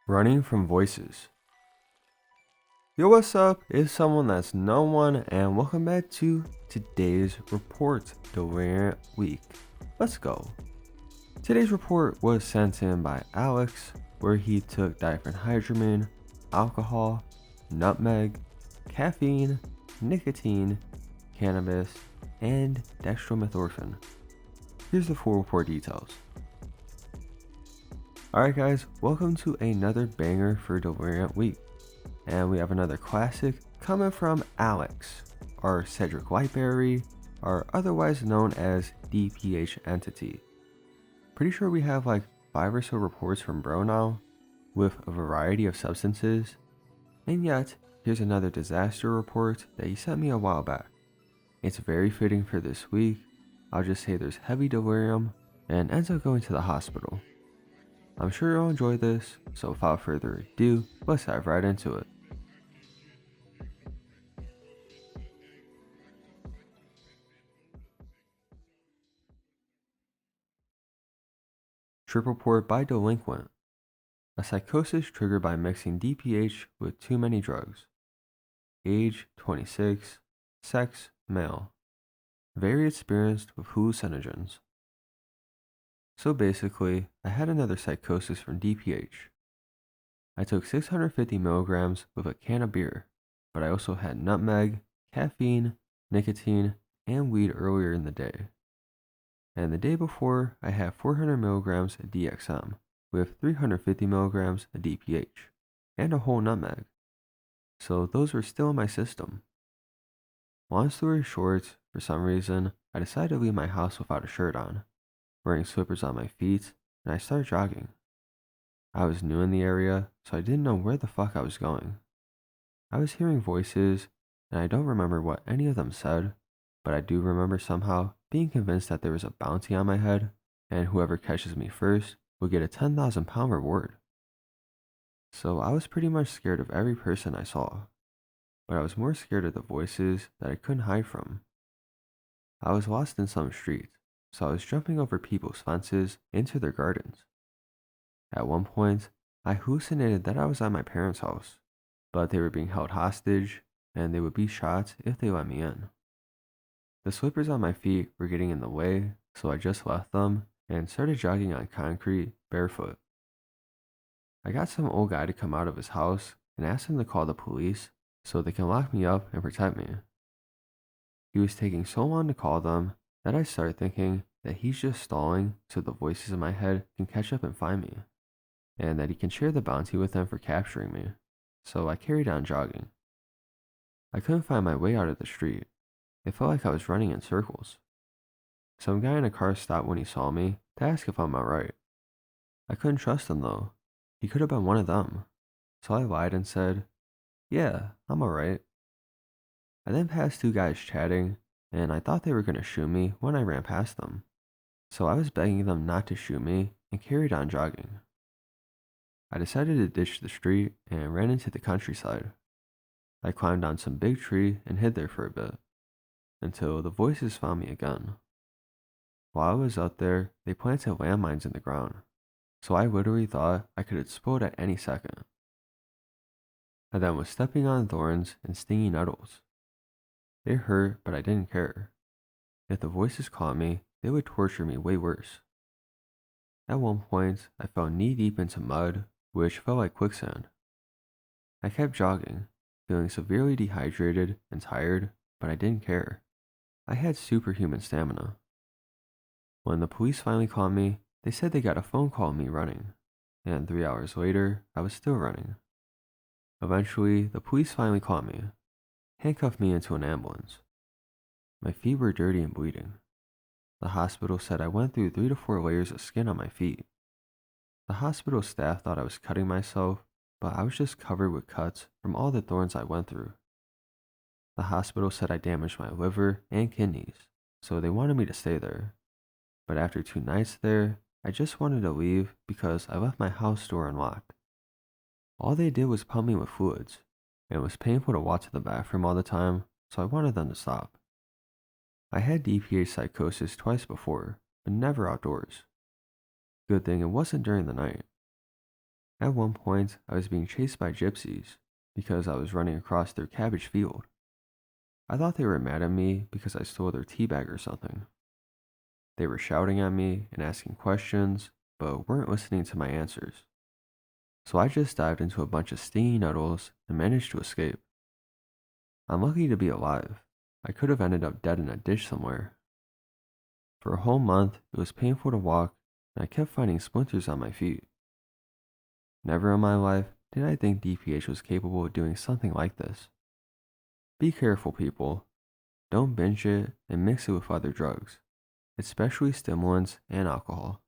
Running from voices. Yo, what's up? It's someone that's no one, and welcome back to today's report, the variant week. Let's go. Today's report was sent in by Alex, where he took diphenhydramine, alcohol, nutmeg, caffeine, nicotine, cannabis, and dextromethorphan. Here's the full report details. Alright guys, welcome to another banger for the variant week. And we have another classic coming from Alex, our Cedric Whiteberry, or otherwise known as DPH entity. Pretty sure we have like 5 or so reports from bro now, with a variety of substances, and yet here's another disaster report that he sent me a while back. It's very fitting for this week. I'll just say there's heavy delirium and ends up going to the hospital. I'm sure you'll enjoy this, so without further ado, let's dive right into it. Trip report by delinquent. A psychosis triggered by mixing DPH with too many drugs. Age 26, sex male. Very experienced with hallucinogens. So basically, I had another psychosis from DPH. I took 650 milligrams with a can of beer, but I also had nutmeg, caffeine, nicotine, and weed earlier in the day. And the day before, I had 400 milligrams of DXM with 350 milligrams of DPH and a whole nutmeg. So those were still in my system. Long story short, for some reason, I decided to leave my house without a shirt on, wearing slippers on my feet, and I started jogging. I was new in the area, so I didn't know where the fuck I was going. I was hearing voices, and I don't remember what any of them said, but I do remember somehow being convinced that there was a bounty on my head, and whoever catches me first would get a 10,000 pound reward. So I was pretty much scared of every person I saw, but I was more scared of the voices that I couldn't hide from. I was lost in some street, so I was jumping over people's fences into their gardens. At one point, I hallucinated that I was at my parents' house, but they were being held hostage, and they would be shot if they let me in. The slippers on my feet were getting in the way, so I just left them and started jogging on concrete barefoot. I got some old guy to come out of his house and asked him to call the police so they can lock me up and protect me. He was taking so long to call them that I started thinking that he's just stalling so the voices in my head can catch up and find me, and that he can share the bounty with them for capturing me, so I carried on jogging. I couldn't find my way out of the street. It felt like I was running in circles. Some guy in a car stopped when he saw me to ask if I'm alright. I couldn't trust him though. He could have been one of them. So I lied and said, "Yeah, I'm alright." I then passed 2 guys chatting, and I thought they were going to shoot me when I ran past them. So I was begging them not to shoot me and carried on jogging. I decided to ditch the street and ran into the countryside. I climbed on some big tree and hid there for a bit, until the voices found me again. While I was out there, they planted landmines in the ground, so I literally thought I could explode at any second. I then was stepping on thorns and stinging nettles. They hurt, but I didn't care. If the voices caught me, they would torture me way worse. At one point, I fell knee deep into mud, which felt like quicksand. I kept jogging, feeling severely dehydrated and tired, but I didn't care. I had superhuman stamina. When the police finally called me, they said they got a phone call of me running, and 3 hours later, I was still running. Eventually, the police finally caught me, handcuffed me into an ambulance. My feet were dirty and bleeding. The hospital said I went through 3 to 4 layers of skin on my feet. The hospital staff thought I was cutting myself, but I was just covered with cuts from all the thorns I went through. The hospital said I damaged my liver and kidneys, so they wanted me to stay there. But after 2 nights there, I just wanted to leave because I left my house door unlocked. All they did was pump me with fluids, and it was painful to walk to the bathroom all the time, so I wanted them to stop. I had DPH psychosis twice before, but never outdoors. Good thing it wasn't during the night. At one point, I was being chased by gypsies because I was running across their cabbage field. I thought they were mad at me because I stole their tea bag or something. They were shouting at me and asking questions, but weren't listening to my answers. So I just dived into a bunch of stinging nettles and managed to escape. I'm lucky to be alive. I could have ended up dead in a ditch somewhere. For a whole month, it was painful to walk, and I kept finding splinters on my feet. Never in my life did I think DPH was capable of doing something like this. Be careful, people. Don't binge it and mix it with other drugs, especially stimulants and alcohol.